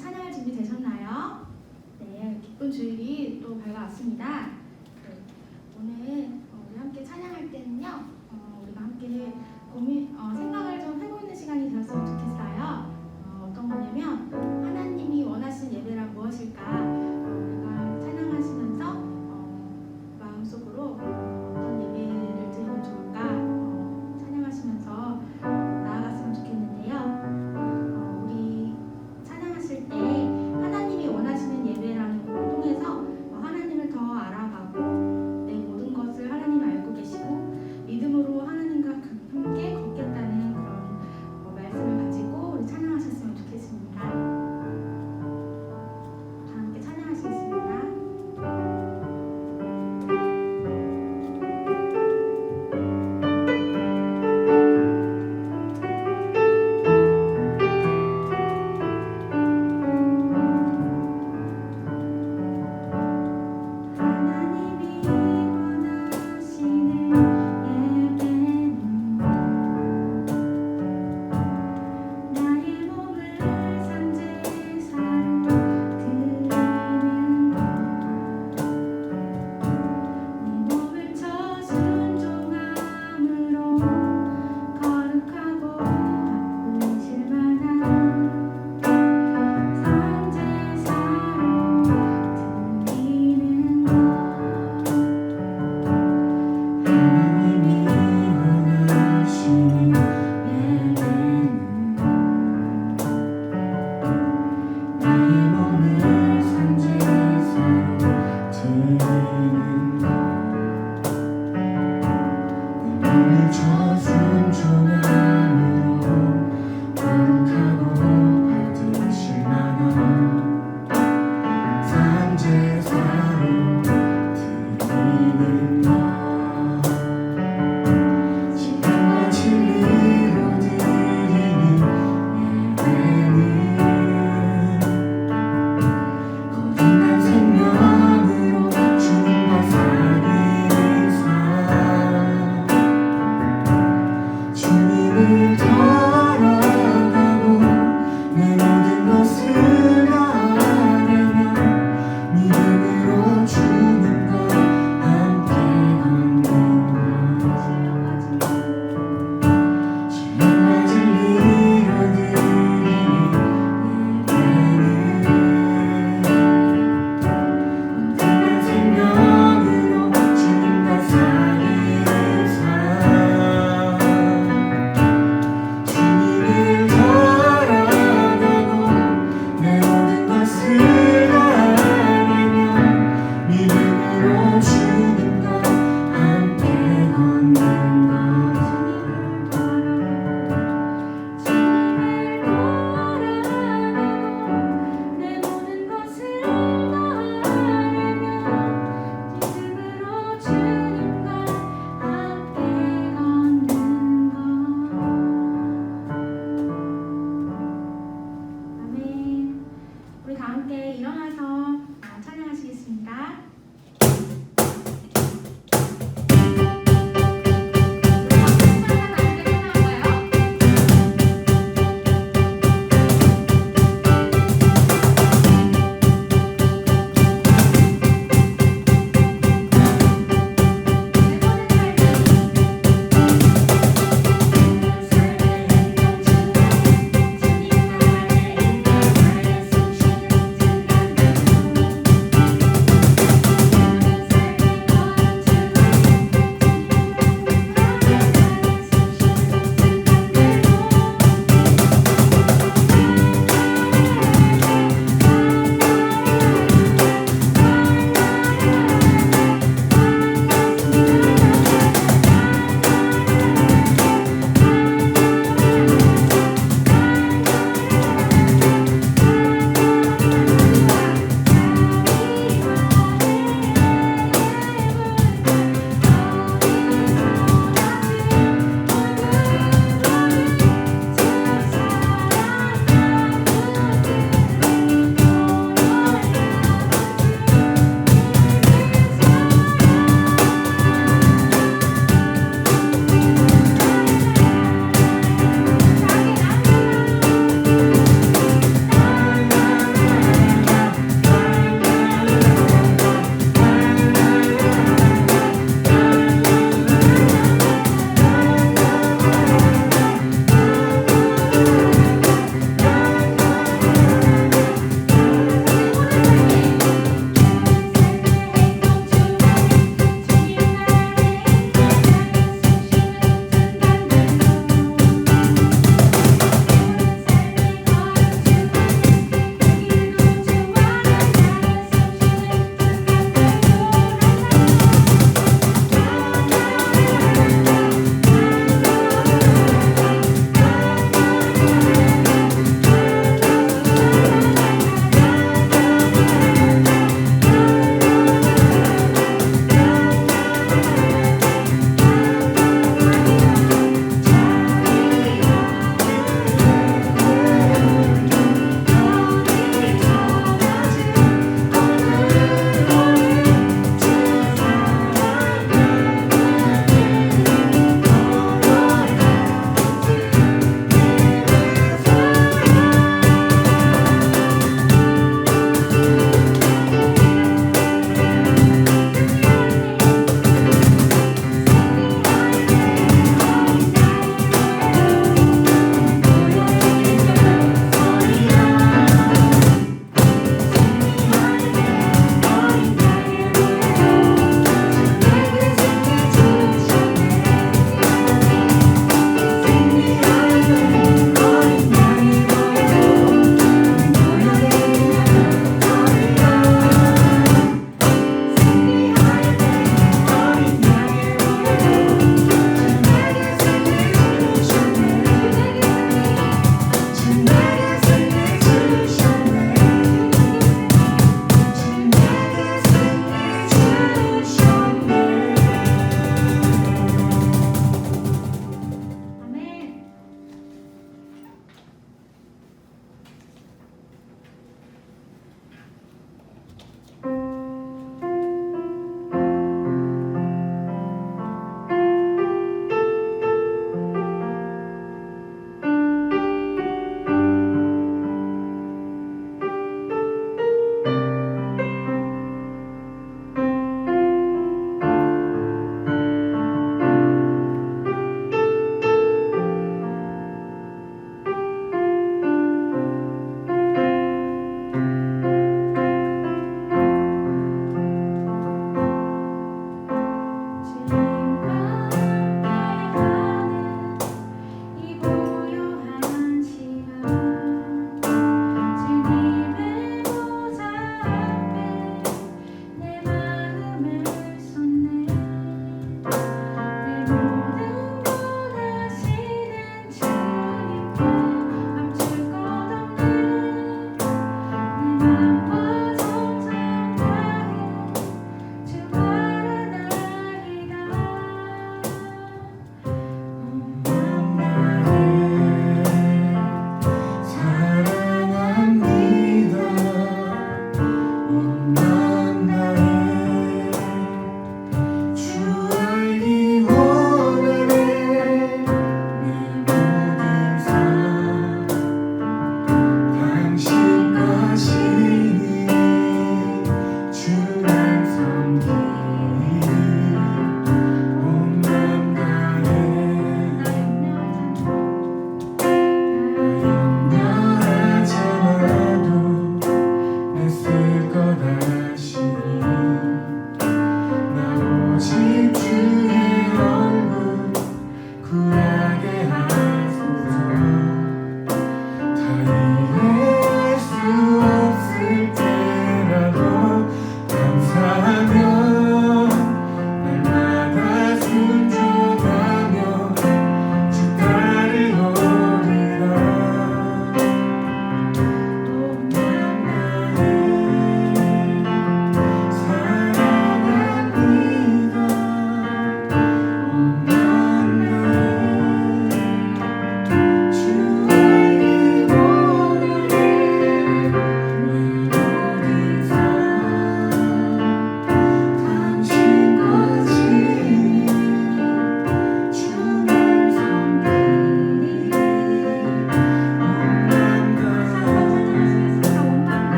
찬양할 준비 되셨나요? 네, 기쁜 주일이 또 밝아왔습니다. 네, 오늘 우리 함께 찬양할 때는요, 우리가 함께 생각을 좀 해보는 시간이 되었으면 좋겠어요. 어떤 거냐면 하나님이 원하시는 예배란 무엇일까? 우리가 찬양하시면서 마음속으로 어떤 예배를 드리면 좋을까? 찬양하시면서 나아갔으면 좋겠는데요. 우리 찬양하실 때 하나님이 원하시는 예배라는 걸 통해서 하나님을 더 알아가고 내 모든 것을 하나님 알고 계시고 믿음으로 하나님과 함께 걷겠다는 그런 말씀을 가지고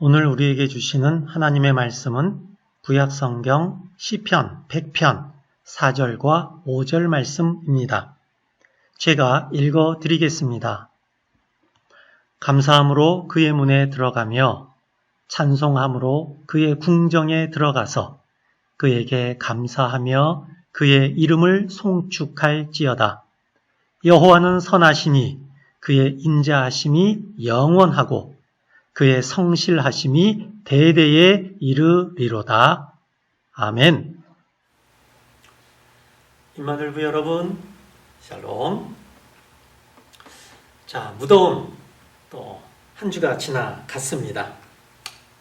오늘 우리에게 주시는 하나님의 말씀은 구약성경 시편 100편 4절과 5절 말씀입니다. 제가 읽어 드리겠습니다. 감사함으로 그의 문에 들어가며 찬송함으로 그의 궁정에 들어가서 그에게 감사하며 그의 이름을 송축할지어다. 여호와는 선하시니 그의 인자하심이 영원하고 그의 성실하심이 대대에 이르리로다. 아멘. 임마누엘 여러분, 샬롬. 자, 무더운 또 한 주가 지나갔습니다.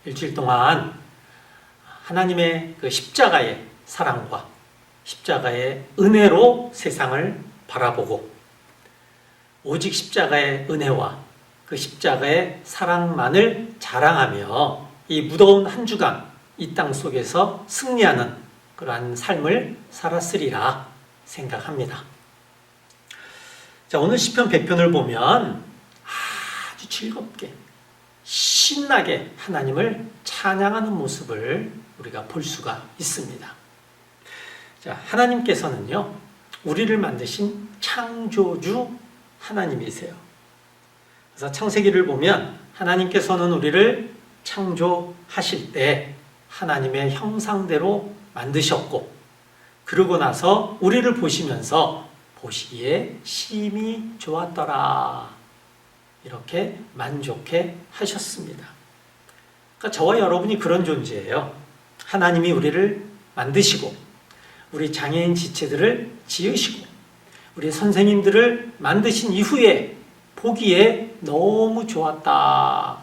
일주일 동안 하나님의 그 십자가의 사랑과 십자가의 은혜로 세상을 바라보고 오직 십자가의 은혜와 그 십자가의 사랑만을 자랑하며 이 무더운 한 주간 이 땅 속에서 승리하는 그러한 삶을 살았으리라 생각합니다. 자, 오늘 시편 100편을 보면 아주 즐겁게 신나게 하나님을 찬양하는 모습을 우리가 볼 수가 있습니다. 자, 하나님께서는요, 우리를 만드신 창조주 하나님이세요. 그래서 창세기를 보면 하나님께서는 우리를 창조하실 때 하나님의 형상대로 만드셨고, 그러고 나서 우리를 보시면서 보시기에 심히 좋았더라, 이렇게 만족해 하셨습니다. 그러니까 저와 여러분이 그런 존재예요. 하나님이 우리를 만드시고 우리 장애인 지체들을 지으시고 우리 선생님들을 만드신 이후에 보기에 너무 좋았다,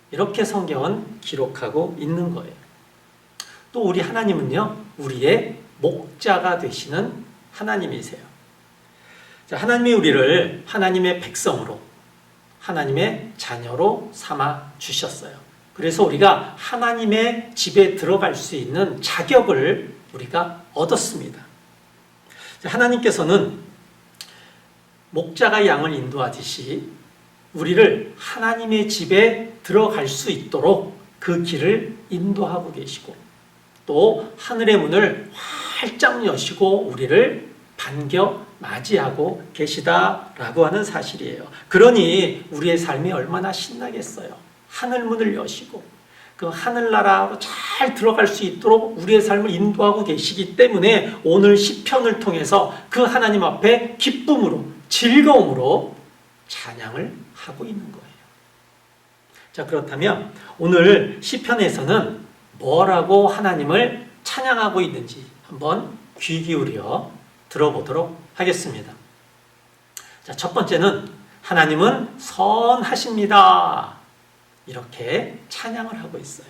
이렇게 성경은 기록하고 있는 거예요. 또 우리 하나님은요, 우리의 목자가 되시는 하나님이세요. 자, 하나님이 우리를 하나님의 백성으로, 하나님의 자녀로 삼아 주셨어요. 그래서 우리가 하나님의 집에 들어갈 수 있는 자격을 우리가 얻었습니다. 자, 하나님께서는 목자가 양을 인도하듯이 우리를 하나님의 집에 들어갈 수 있도록 그 길을 인도하고 계시고, 또 하늘의 문을 활짝 여시고 우리를 반겨 맞이하고 계시다라고 하는 사실이에요. 그러니 우리의 삶이 얼마나 신나겠어요. 하늘문을 여시고 그 하늘나라로 잘 들어갈 수 있도록 우리의 삶을 인도하고 계시기 때문에 오늘 시편을 통해서 그 하나님 앞에 기쁨으로, 즐거움으로 찬양을 하고 있는 거예요. 자, 그렇다면 오늘 시편에서는 뭐라고 하나님을 찬양하고 있는지 한번 귀 기울여 들어보도록 하겠습니다. 자, 첫 번째는 하나님은 선하십니다, 이렇게 찬양을 하고 있어요.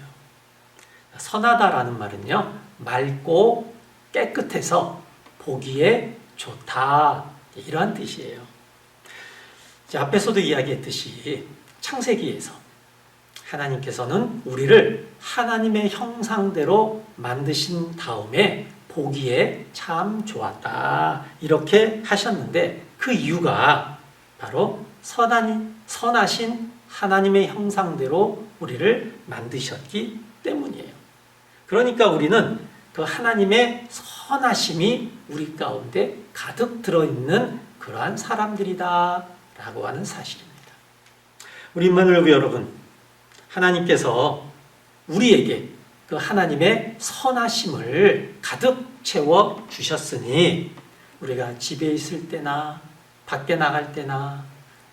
선하다라는 말은요, 맑고 깨끗해서 보기에 좋다, 이러한 뜻이에요. 자, 앞에서도 이야기했듯이 창세기에서 하나님께서는 우리를 하나님의 형상대로 만드신 다음에 보기에 참 좋았다, 이렇게 하셨는데 그 이유가 바로 선하신 하나님의 형상대로 우리를 만드셨기 때문이에요. 그러니까 우리는 그 하나님의 선하심이 우리 가운데 가득 들어있는 그러한 사람들이다 라고 하는 사실입니다. 우리 임마누엘 여러분, 하나님께서 우리에게 그 하나님의 선하심을 가득 채워 주셨으니 우리가 집에 있을 때나 밖에 나갈 때나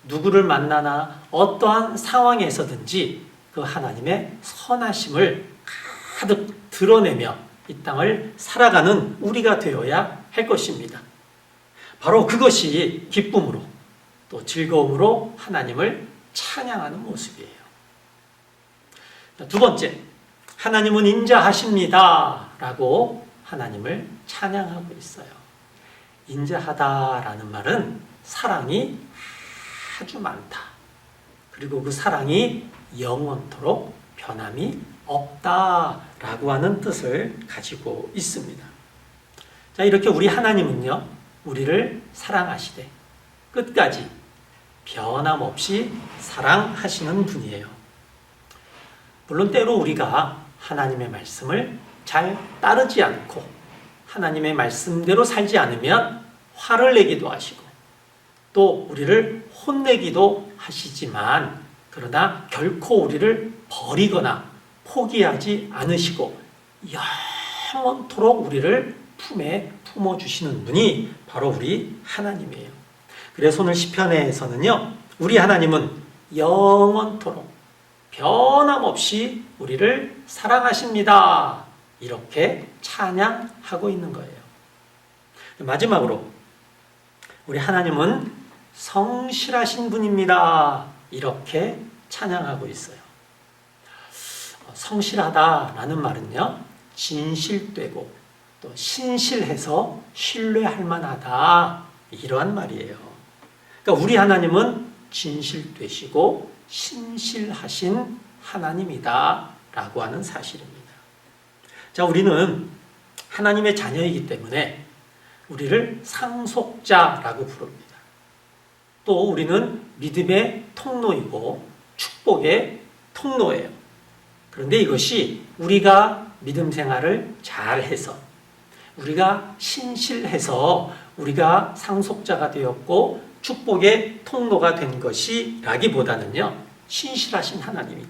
누구를 만나나 어떠한 상황에서든지 그 하나님의 선하심을 가득 드러내며 이 땅을 살아가는 우리가 되어야 할 것입니다. 바로 그것이 기쁨으로 또 즐거움으로 하나님을 찬양하는 모습이에요. 두 번째, 하나님은 인자하십니다 라고 하나님을 찬양하고 있어요. 인자하다라는 말은 사랑이 아주 많다, 그리고 그 사랑이 영원토록 변함이 없다라고 하는 뜻을 가지고 있습니다. 자, 이렇게 우리 하나님은요, 우리를 사랑하시되 끝까지 변함없이 사랑하시는 분이에요. 물론 때로 우리가 하나님의 말씀을 잘 따르지 않고 하나님의 말씀대로 살지 않으면 화를 내기도 하시고 또 우리를 혼내기도 하시지만 그러나 결코 우리를 버리거나 포기하지 않으시고 영원토록 우리를 품에 품어주시는 분이 바로 우리 하나님이에요. 그래서 오늘 시편에서는요, 우리 하나님은 영원토록 변함없이 우리를 사랑하십니다. 이렇게 찬양하고 있는 거예요. 마지막으로 우리 하나님은 성실하신 분입니다. 이렇게 찬양하고 있어요. 성실하다라는 말은요, 진실되고 또 신실해서 신뢰할 만하다, 이러한 말이에요. 그러니까 우리 하나님은 진실되시고 신실하신 하나님이다 라고 하는 사실입니다. 자, 우리는 하나님의 자녀이기 때문에 우리를 상속자라고 부릅니다. 또 우리는 믿음의 통로이고 축복의 통로예요. 그런데 이것이 우리가 믿음 생활을 잘해서, 우리가 신실해서 우리가 상속자가 되었고 축복의 통로가 된 것이라기보다는요, 신실하신 하나님이,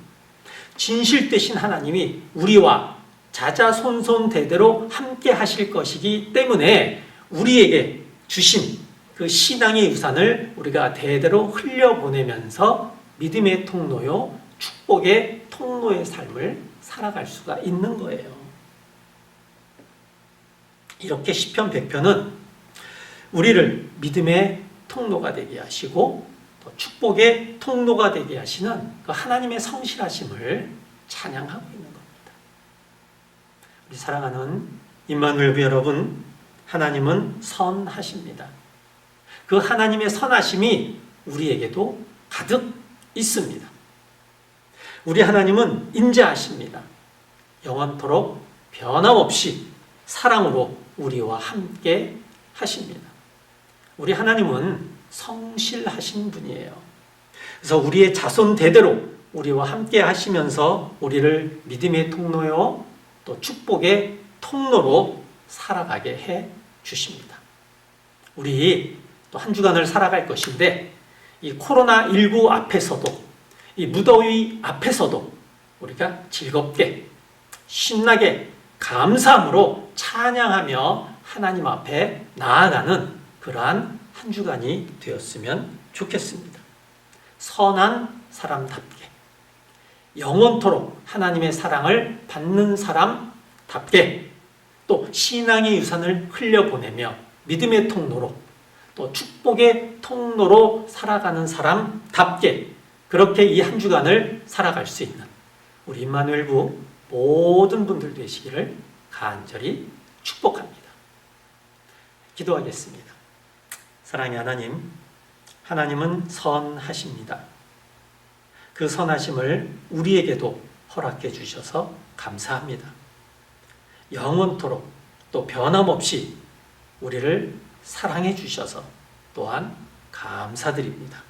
진실되신 하나님이 우리와 자자손손대대로 함께 하실 것이기 때문에 우리에게 주신 그 신앙의 유산을 우리가 대대로 흘려보내면서 믿음의 통로요, 축복의 통로의 삶을 살아갈 수가 있는 거예요. 이렇게 시편 100편은 우리를 믿음의 통로가 되게 하시고 또 축복의 통로가 되게 하시는 그 하나님의 성실하심을 찬양하고 있는 겁니다. 우리 사랑하는 임마누엘 여러분, 하나님은 선하십니다. 그 하나님의 선하심이 우리에게도 가득 있습니다. 우리 하나님은 인자하십니다. 영원토록 변함없이 사랑으로 우리와 함께 하십니다. 우리 하나님은 성실하신 분이에요. 그래서 우리의 자손 대대로 우리와 함께 하시면서 우리를 믿음의 통로요, 또 축복의 통로로 살아가게 해 주십니다. 우리 또 한 주간을 살아갈 것인데 이 코로나19 앞에서도 이 무더위 앞에서도 우리가 즐겁게 신나게 감사함으로 찬양하며 하나님 앞에 나아가는 그러한 한 주간이 되었으면 좋겠습니다. 선한 사람답게, 영원토록 하나님의 사랑을 받는 사람답게, 또 신앙의 유산을 흘려보내며 믿음의 통로로 또 축복의 통로로 살아가는 사람답게 그렇게 이 한 주간을 살아갈 수 있는 우리 임마누엘부 모든 분들 되시기를 간절히 축복합니다. 기도하겠습니다. 사랑의 하나님, 하나님은 선하십니다. 그 선하심을 우리에게도 허락해 주셔서 감사합니다. 영원토록 또 변함없이 우리를 사랑해 주셔서 또한 감사드립니다.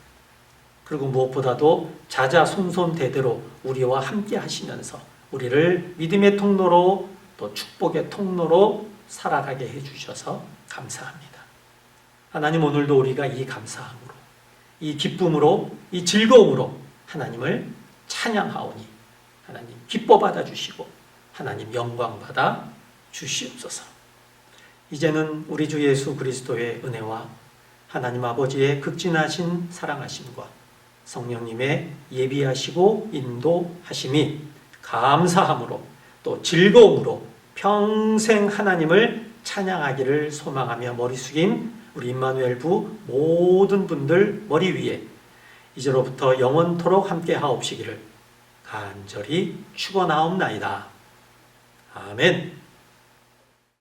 그리고 무엇보다도 자자손손대대로 우리와 함께 하시면서 우리를 믿음의 통로로 또 축복의 통로로 살아가게 해주셔서 감사합니다. 하나님, 오늘도 우리가 이 감사함으로, 이 기쁨으로, 이 즐거움으로 하나님을 찬양하오니 하나님 기뻐 받아주시고 하나님 영광 받아 주시옵소서. 이제는 우리 주 예수 그리스도의 은혜와 하나님 아버지의 극진하신 사랑하심과 성령님의 예비하시고 인도하심이 감사함으로 또 즐거움으로 평생 하나님을 찬양하기를 소망하며 머리 숙인 우리 임마누엘부 모든 분들 머리 위에 이제로부터 영원토록 함께 하옵시기를 간절히 축원하옵나이다. 아멘.